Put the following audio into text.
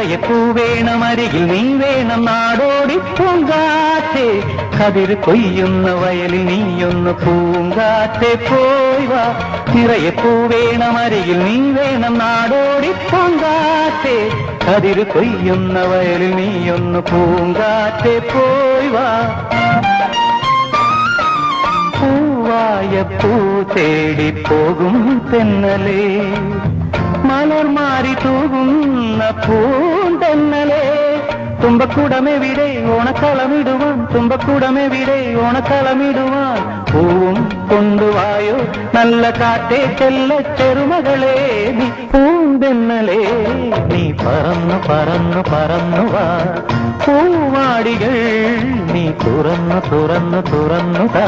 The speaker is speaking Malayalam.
നിറയെ പൂ വേണം അരികിൽ നീ വേണം നാടോടി പൂങ്കാറ്റേ കതിര് കൊയ്യുന്ന വയലിൽ നീയൊന്ന് പൂങ്കാറ്റെ പോയി വാ നിറയെ പൂ വേണം അരികിൽ നീ വേണം നാടോടി പൂങ്കാറ്റേ കതിര് കൊയ്യുന്ന വയലിൽ നീയൊന്ന് പൂങ്കാറ്റെ പോയി വാ പൂവായ പൂ തേടി പോകും തെന്നലേ മലർ മാറി തൂകുന്ന പൂന്തന്നലേ തുമ്പക്കുടമെവിടെ ഓണക്കളമിടുവാൻ തുമ്പക്കുടമെവിടെ ഓണക്കളമിടുവാൻ പൂവും കൊണ്ടുവായോ നല്ല കാറ്റേ ചെല്ല ചെറുമകളെ നീ പൂന്തെന്നലേ നീ പറന്നു പറന്നു പറന്നു വാ പൂവാടികൾ നീ തുറന്നു തുറന്നു തുറന്നു താ